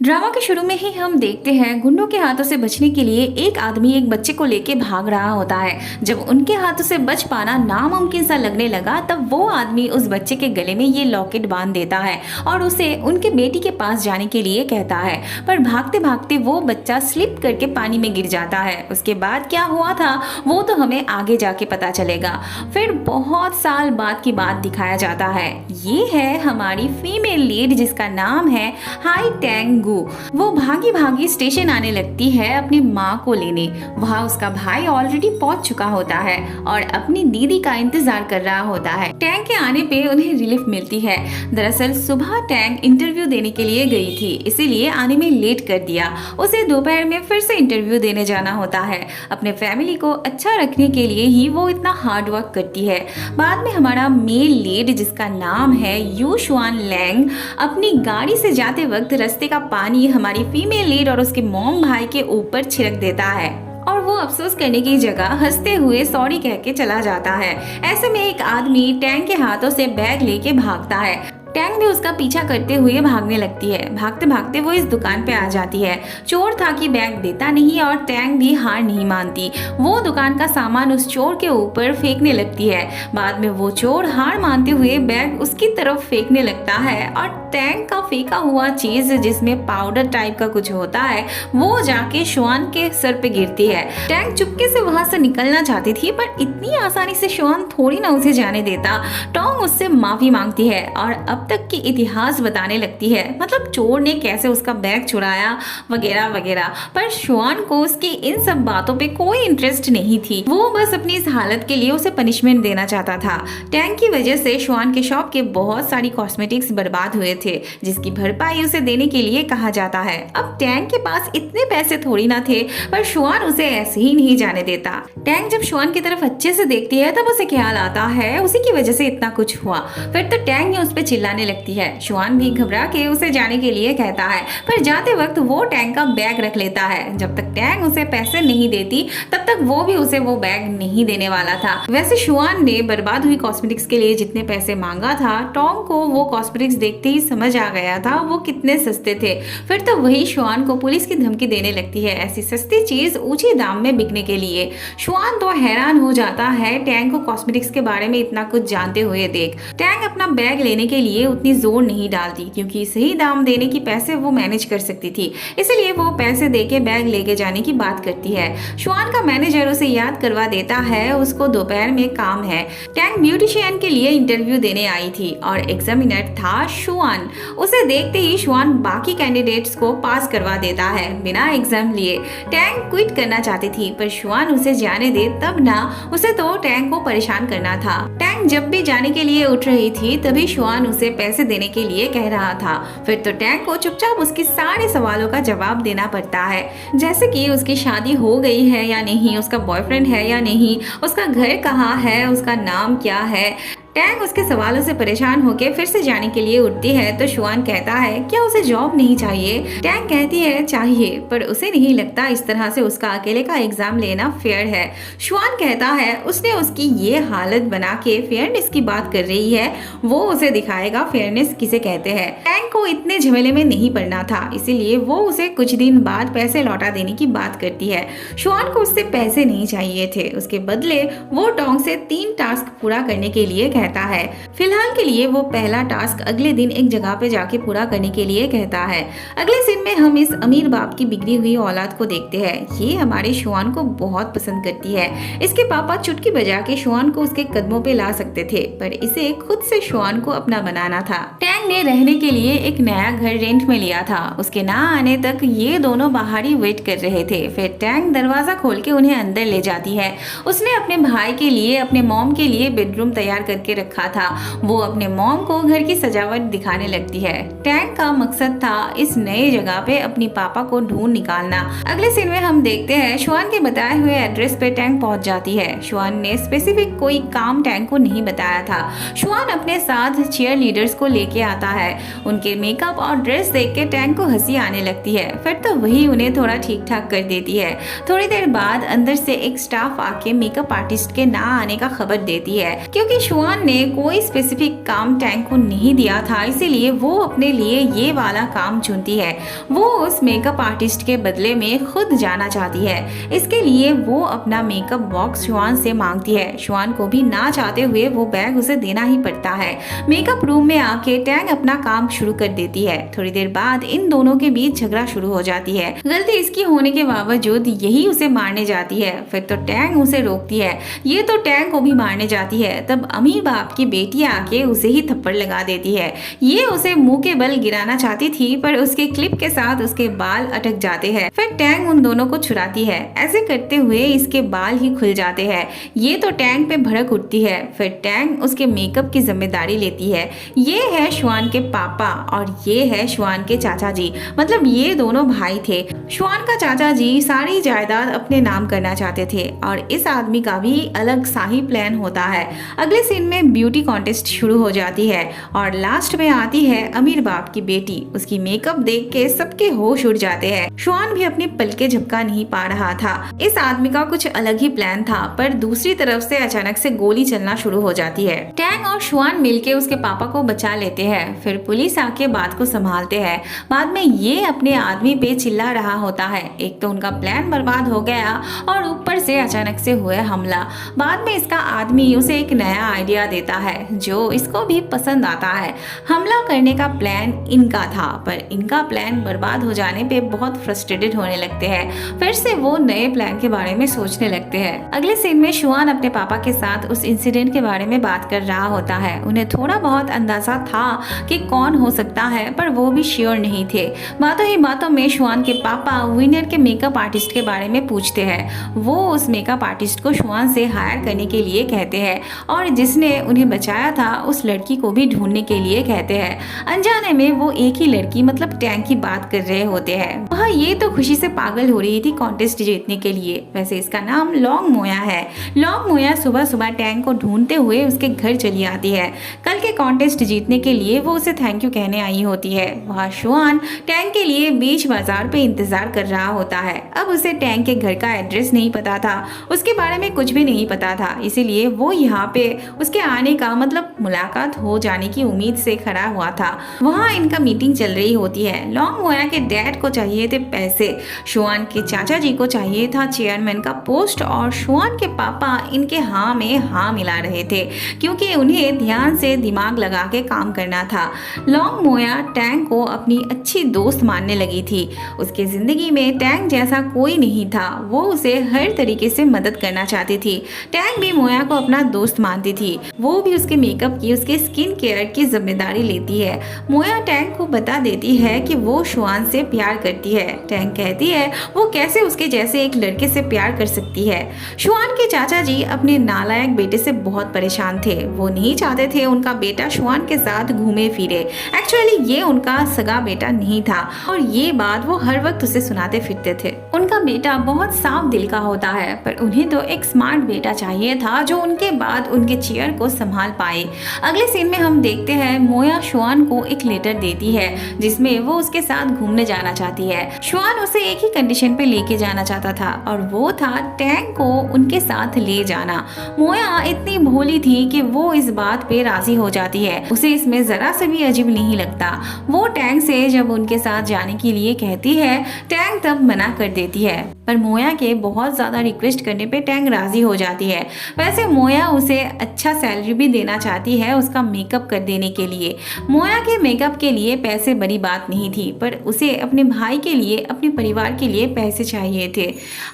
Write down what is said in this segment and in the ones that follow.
Drama के शुरू में ही हम देखते हैं गुंडों के हाथों से बचने के लिए एक आदमी एक बच्चे को लेके भाग रहा होता है। जब उनके हाथों से बच पाना नामुमकिन सा लगने लगा तब वो आदमी उस बच्चे के गले में ये लॉकेट बांध देता है और उसे उनके बेटी के पास जाने के लिए कहता है। पर भागते भागते वो बच्चा स्लिप करके पानी में गिर जाता है। उसके बाद क्या हुआ था वो तो हमें आगे जाके पता चलेगा। फिर बहुत साल बाद की बात दिखाया जाता है। ये है हमारी फीमेल लीड जिसका नाम है हाई टैंग। वो भागी भागी स्टेशन आने लगती है अपनी माँ को लेने। वहाँ उसका भाई ऑलरेडी पहुंच चुका होता है और अपनी दीदी का इंतजार कर रहा होता है। टैंग के आने पे उन्हें रिलीफ मिलती है। दरअसल सुबह टैंग इंटरव्यू देने के लिए गई थी, इसीलिए आने में लेट कर दिया। उसे दोपहर में फिर से इंटरव्यू देने जाना होता है। अपने फैमिली को अच्छा रखने के लिए ही वो इतना हार्ड वर्क करती है। बाद में हमारा मेल लीड जिसका नाम है यू शुआन लैंग अपनी गाड़ी से जाते वक्त रास्ते का पानी हमारी फीमेल लीड और उसके मॉम भाई के ऊपर छिड़क देता है और वो अफसोस करने की जगह हंसते हुए सॉरी कह के चला जाता है। ऐसे में एक आदमी टैंक के हाथों से बैग लेके भागता है। टैंग भी उसका पीछा करते हुए भागने लगती है। भागते भागते वो इस दुकान पे आ जाती है। चोर था कि बैग देता नहीं और टैंग भी हार नहीं मानती। वो दुकान का सामान उस चोर के ऊपर फेंकने लगती है। बाद में वो चोर हार मानते हुए बैग उसकी तरफ फेंकने लगता है और टैंग का फेंका हुआ चीज जिसमें पाउडर टाइप का कुछ होता है वो जाके शुआन के सर पे गिरती है। टैंग चुपके से वहां से निकलना चाहती थी पर इतनी आसानी से शुआन थोड़ी ना उसे जाने देता। टोंग उससे माफी मांगती है और अब तक की इतिहास बताने लगती है, मतलब चोर ने कैसे उसका बैग चुराया वगैरह वगैरह। पर शुआन को उसकी इन सब बातों पे कोई इंटरेस्ट नहीं थी। वो बस अपनी इस हालत के लिए उसे पनिशमेंट देना चाहता था। टैंग की वजह से शुआन के शॉप के बहुत सारी कॉस्मेटिक्स बर्बाद हुए थे जिसकी भरपाई उसे देने के लिए कहा जाता है। अब टैंग के पास इतने पैसे थोड़ी ना थे पर शुआन उसे ऐसे ही नहीं जाने देता। टैंग जब शुआन की तरफ अच्छे से देखती है तब उसे ख्याल आता है उसी की वजह से इतना कुछ हुआ। फिर तो टैंग उस पर चिल्लाने लगती है। शुआन भी घबरा के उसे जाने के लिए कहता है पर जाते वक्त वो टैंग का बैग रख लेता है। जब तक टैंग उसे पैसे नहीं देती तब तक वो भी उसे वो बैग नहीं देने वाला था। वैसे शुआन ने बर्बाद हुई कॉस्मेटिक्स के लिए जितने पैसे मांगा था टोंग को वो कॉस्मेटिक्स देखते ही समझ आ गया था वो कितने सस्ते थे। फिर तो वही शुआन को पुलिस की धमकी देने लगती है ऐसी सस्ती चीज ऊंचे दाम में बिकने के लिए। शुआन तो हैरान हो जाता है टैंग को कॉस्मेटिक्स के बारे में इतना कुछ जानते हुए देख। टैंग अपना बैग लेने के लिए उतनी जोर नहीं डालती क्योंकि सही दाम देने की पैसे वो मैनेज कर सकती थी, इसलिए वो पैसे देके बैग लेके जाने की बात करती है। शुआन का मैनेजर उसे याद करवा देता है उसको दोपहर में काम है। टैंग ब्यूटिशियन के लिए इंटरव्यू देने आई थी और एग्जामिनर था शुआन। उसे देखते ही शुआन बाकी कैंडिडेट्स को पास करवा देता है बिना एग्जाम लिए। टैंग क्विट करना चाहती थी पर शुआन उसे जाने दे तब ना, उसे तो टैंग को परेशान करना था। टैंग जब भी जाने के लिए उठ रही थी तभी शुआन उसे पैसे देने के लिए कह रहा था। फिर तो टैंग को चुपचाप उसके सारे सवालों का जवाब देना पड़ता है, जैसे कि उसकी शादी हो गई है या नहीं, उसका बॉयफ्रेंड है या नहीं, उसका घर कहाँ है, उसका नाम क्या है। टैंग उसके सवालों से परेशान होकर फिर से जाने के लिए उठती है तो शुआन कहता है क्या उसे जॉब नहीं चाहिए। टैंग कहती है चाहिए पर उसे नहीं लगता इस तरह से उसका अकेले का एग्जाम लेना फेयर है। शुआन कहता है उसने उसकी ये हालत बना के फेयरनेस की बात कर रही है, वो उसे दिखाएगा फेयरनेस किसे कहते हैं। टैंग को इतने झमेले में नहीं पड़ना था इसीलिए वो उसे कुछ दिन बाद पैसे लौटा देने की बात करती है। शुआन को उससे पैसे नहीं चाहिए थे, उसके बदले वो टोंग से 3 टास्क पूरा करने के लिए कहता है। फिलहाल के लिए वो पहला टास्क अगले दिन एक जगह पे जाके पूरा करने के लिए कहता है। अगले सीन में हम इस अमीर बाप की बिगड़ी हुई औलाद को देखते हैं। ये हमारे शुआन को बहुत पसंद करती है। इसके पापा चुटकी बजा के शुआन को उसके कदमों पे ला सकते थे पर इसे खुद से शुआन को अपना बनाना था। टैंग ने रहने के लिए एक नया घर रेंट में लिया था। उसके ना आने तक ये दोनों बाहर ही वेट कर रहे थे। फिर टैंग दरवाजा खोल के उन्हें अंदर ले जाती है। उसने अपने भाई के लिए अपने मॉम के लिए बेडरूम तैयार करके रखा था। वो अपने मॉम को घर की सजावट दिखाने लगती है। टैंग का मकसद था इस नए जगह पे अपनी पापा को ढूंढ निकालना। अगले सीन में हम देखते हैं शुआन के बताए हुए एड्रेस पे टैंग पहुंच जाती है। शुआन ने स्पेसिफिक कोई काम टैंग को नहीं बताया था। शुआन अपने साथ चीयर लीडर्स को लेके आता है। उनके मेकअप और ड्रेस देख के टैंग को हंसी आने लगती है। फिर तो वही उन्हें थोड़ा ठीक ठाक कर देती है। थोड़ी देर बाद अंदर से एक स्टाफ आके मेकअप आर्टिस्ट के ना आने का खबर देती है क्योंकि शुआन ने कोई स्पेसिफिक काम टैंक को नहीं दिया था, इसीलिए वो अपने लिए ये वाला काम चुनती है। वो उस मेकअप आर्टिस्ट के बदले में खुद जाना चाहती है। इसके लिए वो अपना मेकअप बॉक्स शुआन से मांगती है। शुआन को भी ना चाहते हुए वो बैग उसे देना ही पड़ता है। मेकअप रूम में आके टैंग अपना काम शुरू कर देती है। थोड़ी देर बाद इन दोनों के बीच झगड़ा शुरू हो जाती है। गलती इसकी होने के बावजूद यही उसे मारने जाती है। फिर तो टैंग उसे रोकती है। ये तो टैंग को भी मारने जाती है। तब अमीर बाप की बेटी आके उसे ही थप्पड़ लगा देती है। ये उसे मुंह के बल गिराना चाहती थी, पर उसके क्लिप के साथ उसके बाल अटक जाते हैं। फिर टैंग उन दोनों को छुड़ाती है। ऐसे करते हुए इसके बाल ही खुल जाते हैं। ये तो टैंग पे भड़क उठती है। फिर टैंग उसके मेकअप की जिम्मेदारी लेती है। ये है शुआन के पापा और ये है शुआन के चाचा जी, मतलब ये दोनों भाई थे। शुआन का चाचा जी सारी जायदाद अपने नाम करना चाहते थे और इस आदमी का भी अलग सा ही प्लान होता है। अगले सीन में ब्यूटी कॉन्टेस्ट शुरू हो जाती है और लास्ट में आती है अमीर बाप की बेटी। उसकी मेकअप देख के सबके होश उड़ जाते हैं। शुआन भी अपनी पलके झपका नहीं पा रहा था। इस आदमी का कुछ अलग ही प्लान था, पर दूसरी तरफ से अचानक से गोली चलना शुरू हो जाती है। टैंग और शुआन मिलके उसके पापा को बचा लेते हैं। फिर पुलिस आके बात को संभालते हैं। बाद में ये अपने आदमी पे चिल्ला रहा होता है। एक तो उनका प्लान बर्बाद हो गया और ऊपर से अचानक से हुआ हमला। बाद में इसका आदमी उसे एक नया आइडिया देता है जो इसको भी पसंद आता है। हमला करने का प्लान इनका था, पर इनका प्लान बर्बाद हो जाने पे बहुत फ्रस्ट्रेटेड होने लगते हैं। फिर से वो नए प्लान के बारे में सोचने लगते हैं। अगले सीन में शुआन अपने पापा के साथ उस इंसिडेंट के बारे में बात कर रहा होता है। उन्हें थोड़ा बहुत अंदाजा था कि कौन हो सकता है, पर वो भी श्योर नहीं थे। बातों ही बातों में शुआन के पापा विनर के मेकअप आर्टिस्ट के बारे में पूछते हैं। वो उस मेकअप आर्टिस्ट को शुआन से हायर करने के लिए कहते हैं और जिसने उन्हें बचाया था उस लड़की को भी ढूंढने के लिए कहते हैं। अनजाने में वो एक ही लड़की मतलब टैंग की बात कर रहे होते हैं। वह ये तो खुशी से पागल हो रही थी कॉन्टेस्ट जीतने के लिए। वैसे इसका नाम लॉन्ग मोया है। लॉन्ग मोया सुबह सुबह टैंग को ढूंढते हुए उसके घर चली आती है। कल के कॉन्टेस्ट जीतने के लिए वो उसे थैंक यू कहने आई होती है। वहाँ शुआन टैंग के लिए बीच बाजार पे इंतजार कर रहा होता है। अब उसे टैंग के घर का एड्रेस नहीं पता था, उसके बारे में कुछ भी नहीं पता था, इसीलिए वो यहाँ पे उसके आने का मतलब मुलाकात हो जाने की उम्मीद से खड़ा हुआ था। वहाँ इनका मीटिंग चल रही होती है। लॉन्ग मोया के डैड को चाहिए थे पैसे, शुआन के चाचा जी को चाहिए था चेयरमैन का पोस्ट और शुआन के पापा इनके हाँ में हाँ मिला रहे थे क्योंकि उन्हें ध्यान से दिमाग लगा के काम करना था। लॉन्ग मोया टैंग को अपनी अच्छी दोस्त मानने लगी थी। उसके जिंदगी में टैंग जैसा कोई नहीं था। वो उसे हर तरीके से मदद करना चाहती थी। टैंग भी मोया को अपना दोस्त मानती थी। वो भी उसके मेकअप की, उसके स्किन केयर की जिम्मेदारी लेती है। मोया टैंग को बता देती है कि वो शुआन से प्यार करती है। टैंग कहती है वो कैसे उसके जैसे एक लड़के से प्यार कर सकती है। शुआन के चाचा जी अपने नालायक बेटे से बहुत परेशान थे। वो नहीं चाहते थे उनका बेटा शुआन के साथ घूमे फिरे। एक्चुअली ये उनका सगा बेटा नहीं था और ये बात वो हर वक्त उसे सुनाते फिरते थे। उनका बेटा बहुत साफ दिल का होता है, पर उन्हें तो एक स्मार्ट बेटा चाहिए था जो उनके बाद उनके चेयर को संभाल पाए। अगले सीन में हम देखते हैं मोया शुआन को एक लेटर देती है जिसमें वो उसके साथ घूमने जाना चाहती है। शुआन उसे एक ही कंडीशन पे लेके जाना चाहता था और वो था टैंग को उनके साथ ले जाना। मोया इतनी भोली थी कि वो इस बात पे राजी हो जाती है। उसे इसमें जरा से भी अजीब नहीं लगता। वो टैंग से जब उनके साथ जाने के लिए कहती है, टैंग तब मना कर देती है, पर मोया के बहुत ज्यादा रिक्वेस्ट करने पे टैंग राजी हो जाती है। वैसे मोया उसे अच्छा सैलरी भी देना चाहती है उसका मेकअप कर देने के लिए। मोया के मेकअप के लिए पैसे बड़ी बात नहीं थी, पर उसे अपने भाई के लिए, अपने परिवार के लिए पैसे चाहिए थे।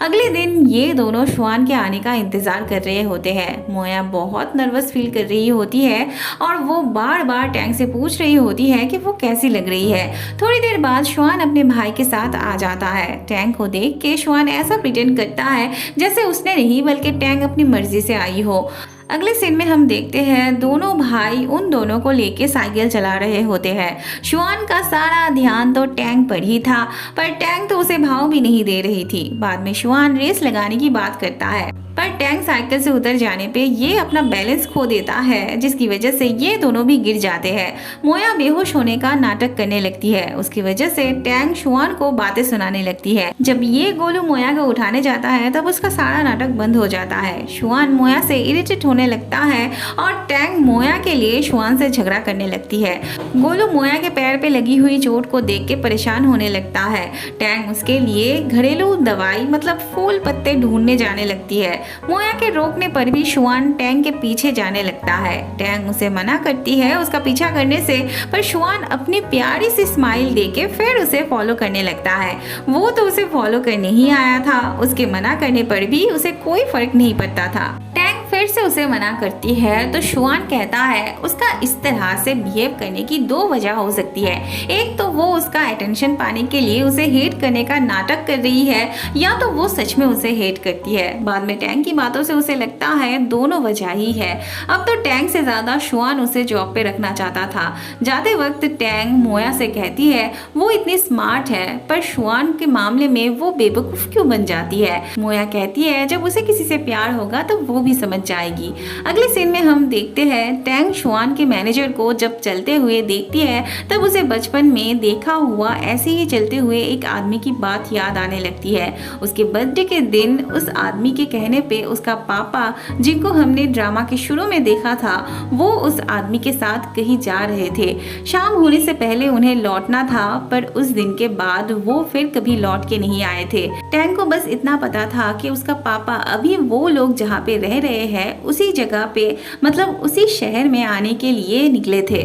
अगले दिन ये दोनों शुआन के आने का इंतजार कर रहे होते हैं। मोया बहुत नर्वस फील कर रही होती है और वो बार बार टैंग से पूछ रही होती है कि वो कैसी लग रही है। थोड़ी देर बाद शुआन अपने भाई के साथ आ जाता है। टैंग को देख के शुआन ऐसा प्रिटेंड करता है जैसे उसने नहीं बल्कि टैंग अपनी मर्जी से आई हो। अगले सीन में हम देखते हैं दोनों भाई उन दोनों को लेके साइकिल चला रहे होते हैं। शुआन का सारा ध्यान तो टैंग पर ही था, पर टैंग तो उसे भाव भी नहीं दे रही थी। बाद में शुआन रेस लगाने की बात करता है। पर टैंक साइकिल से उतर जाने पे ये अपना बैलेंस खो देता है, जिसकी वजह से ये दोनों भी गिर जाते हैं। मोया बेहोश होने का नाटक करने लगती है। उसकी वजह से टैंक शुआन को बातें सुनाने लगती है। जब ये गोलू मोया को उठाने जाता है तब उसका सारा नाटक बंद हो जाता है। शुआन मोया से इरिटेट होने लगता है और टैंक मोया के लिए शुआन से झगड़ा करने लगती है। गोलू मोया के पैर पे लगी हुई चोट को देख के परेशान होने लगता है। टैंक उसके लिए घरेलू दवाई मतलब फूल पत्ते ढूंढने जाने लगती है। मोया के रोकने पर भी शुआन टैंक के पीछे जाने लगता है। टैंक उसे मना करती है उसका पीछा करने से, पर शुआन अपनी प्यारी सी स्माइल देके फिर उसे फॉलो करने लगता है। वो तो उसे फॉलो करने ही आया था, उसके मना करने पर भी उसे कोई फर्क नहीं पड़ता था। टैंक फिर से उसे मना करती है तो शुआन कहता है उसका इस तरह से बिहेव करने की दो वजह हो सकती है। एक तो वो उसका अटेंशन पाने के लिए उसे हेट करने का नाटक कर रही है, या तो वो सच में उसे हेट करती है। बाद में टैंक की बातों से उसे लगता है दोनों वजह ही है। अब तो टैंक से ज्यादा शुआन उसे जॉब पे रखना चाहता था। जाते वक्त टैंक मोया से कहती है वो इतनी स्मार्ट है, पर शुआन के मामले में वो बेवकूफ क्यों बन जाती है। मोया कहती है जब उसे किसी से प्यार होगा तो वो भी समझ जाएगी। अगले सीन में हम देखते हैं टैंक शुआन के मैनेजर को जब चलते हुए देखती है तब उसे बचपन में देखा हुआ ऐसे ही चलते हुए एक आदमी की बात याद आने लगती है। उसके बर्थडे के दिन उस आदमी के कहने पे उसका पापा, जिनको हमने ड्रामा के शुरू में देखा था, वो उस आदमी के साथ कहीं जा रहे थे। शाम होने से पहले उन्हें लौटना था, पर उस दिन के बाद वो फिर कभी लौट के नहीं आए थे। टैंक को बस इतना पता था कि उसका पापा अभी वो लोग जहाँ पे रह रहे हैं उसी जगह पे मतलब उसी शहर में आने के लिए निकले थे।